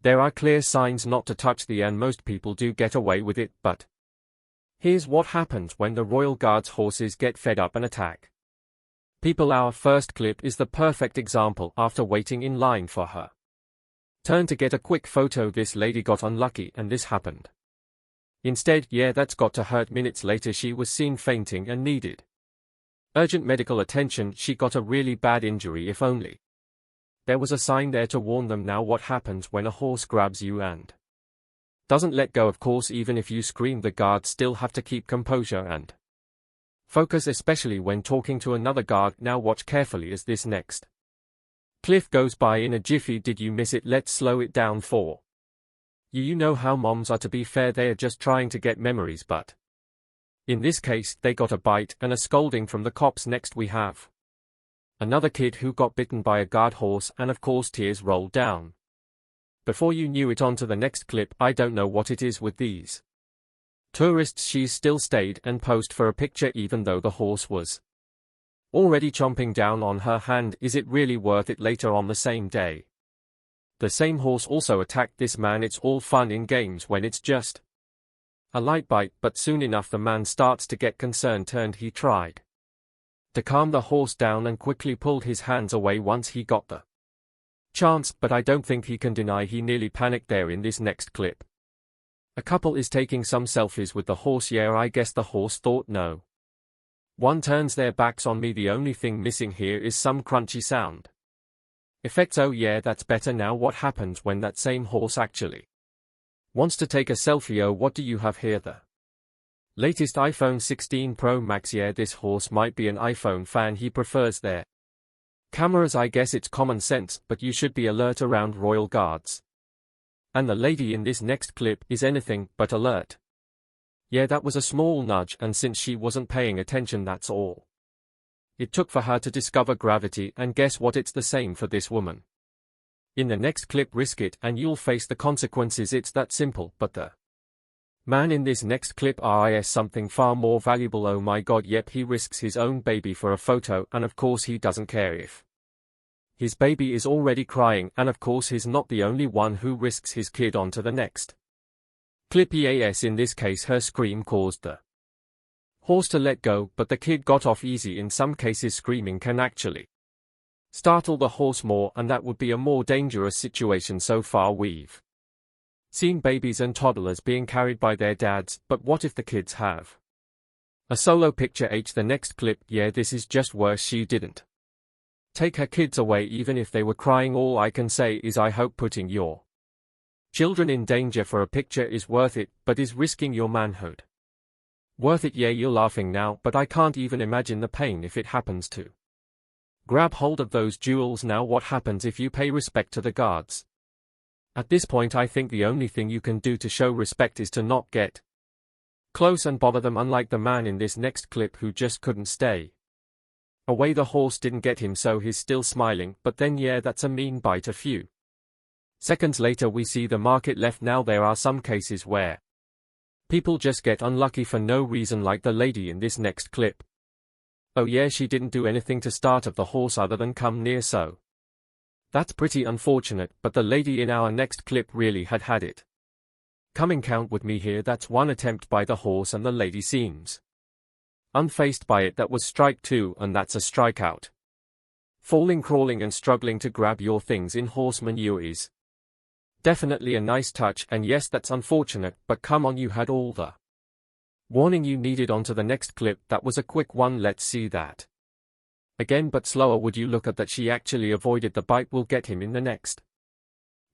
There are clear signs not to touch the and most people do get away with it, but here's what happens when the Royal Guard's horses get fed up and attack. People, our first clip is the perfect example. After waiting in line for her turn to get a quick photo, this lady got unlucky and this happened. Instead, yeah, that's got to hurt. Minutes later she was seen fainting and needed urgent medical attention. She got a really bad injury. If only there was a sign there to warn them. Now what happens when a horse grabs you and doesn't let go? Of course, even if you scream, the guards still have to keep composure and focus, especially when talking to another guard. Now watch carefully as this next cliff goes by in a jiffy. Did you miss it? Let's slow it down for you. You know how moms are. To be fair, they are just trying to get memories, but in this case, they got a bite and a scolding from the cops. Next we have another kid who got bitten by a guard horse, and of course tears rolled down. Before you knew it, on to the next clip. I don't know what it is with these tourists. She's still stayed and posed for a picture even though the horse was already chomping down on her hand. Is it really worth it? Later on the same day, the same horse also attacked this man. It's all fun in games when it's just a light bite, but soon enough the man starts to get concerned. He tried to calm the horse down and quickly pulled his hands away once he got the chance, but I don't think he can deny he nearly panicked there. In this next clip, a couple is taking some selfies with the horse. Yeah, I guess the horse thought no one turns their backs on me. The only thing missing here is some crunchy sound effects. Oh yeah, that's better. Now what happens when that same horse actually wants to take a selfie? Oh, what do you have here? The latest iPhone 16 Pro Max. Yeah, this horse might be an iPhone fan. He prefers their cameras. I guess it's common sense, but you should be alert around Royal Guards. And the lady in this next clip is anything but alert. Yeah, that was a small nudge, and since she wasn't paying attention, that's all it took for her to discover gravity. And guess what? It's the same for this woman. In the next clip, risk it and you'll face the consequences. It's that simple. But the man in this next clip is something far more valuable. Oh my god, yep, he risks his own baby for a photo, and of course he doesn't care if his baby is already crying, and of course he's not the only one who risks his kid. On to the next clip. Yes, in this case her scream caused the horse to let go, but the kid got off easy. In some cases screaming can actually startle the horse more, and that would be a more dangerous situation. So far we've seen babies and toddlers being carried by their dads, but what if the kids have a solo picture? The next clip. Yeah, this is just worse. She didn't take her kids away even if they were crying. All I can say is I hope putting your children in danger for a picture is worth it, but is risking your manhood worth it? Yeah, you're laughing now, but I can't even imagine the pain if it happens to grab hold of those jewels. Now what happens if you pay respect to the guards? At this point I think the only thing you can do to show respect is to not get close and bother them, unlike the man in this next clip who just couldn't stay away. The horse didn't get him, so he's still smiling, but then yeah, that's a mean bite. A few seconds later we see the market left. Now there are some cases where people just get unlucky for no reason, like the lady in this next clip. Oh yeah, she didn't do anything to startle the horse other than come near, so that's pretty unfortunate, but the lady in our next clip really had it coming. Count with me here, that's one attempt by the horse and the lady seems unfazed by it. That was strike 2, and that's a strikeout. Falling, crawling and struggling to grab your things in horse manure is definitely a nice touch, and yes, that's unfortunate, but come on, you had all the warning you needed. On to the next clip. That was a quick one. Let's see that again, but slower. Would you look at that, she actually avoided the bite. We'll get him in the next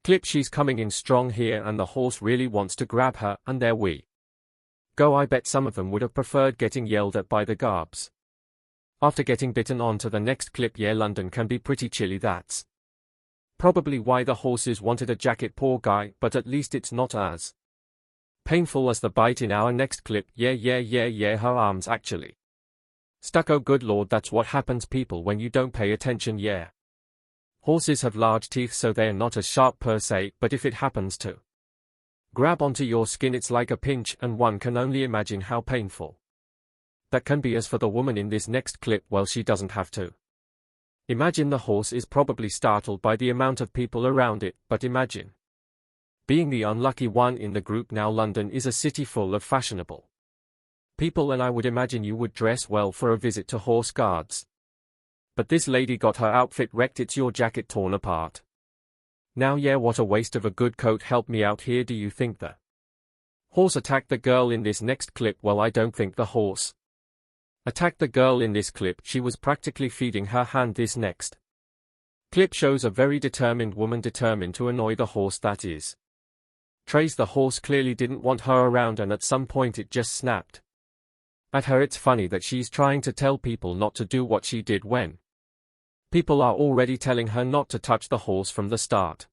clip. She's coming in strong here and the horse really wants to grab her, and there we go. I bet some of them would have preferred getting yelled at by the guards after getting bitten. On to the next clip. Yeah, London can be pretty chilly. That's probably why the horses wanted a jacket, poor guy, but at least it's not as painful as the bite in our next clip. Yeah, her arms actually stuck. Oh good lord, that's what happens, people, when you don't pay attention. Yeah, horses have large teeth, so they're not as sharp per se, but if it happens to grab onto your skin, it's like a pinch, and one can only imagine how painful that can be. As for the woman in this next clip, well, she doesn't have to imagine. The horse is probably startled by the amount of people around it, but imagine Being the unlucky one in the group now, London is a city full of fashionable people, and I would imagine you would dress well for a visit to Horse Guards. But this lady got her outfit wrecked. It's your jacket torn apart. Now yeah, what a waste of a good coat. Help me out here. Do you think the horse attacked the girl in this next clip? Well, I don't think the horse attacked the girl in this clip. She was practically feeding her hand. This next clip shows a very determined woman, determined to annoy the horse, that is Trace. The horse clearly didn't want her around, and at some point it just snapped at her. It's funny that she's trying to tell people not to do what she did when people are already telling her not to touch the horse from the start.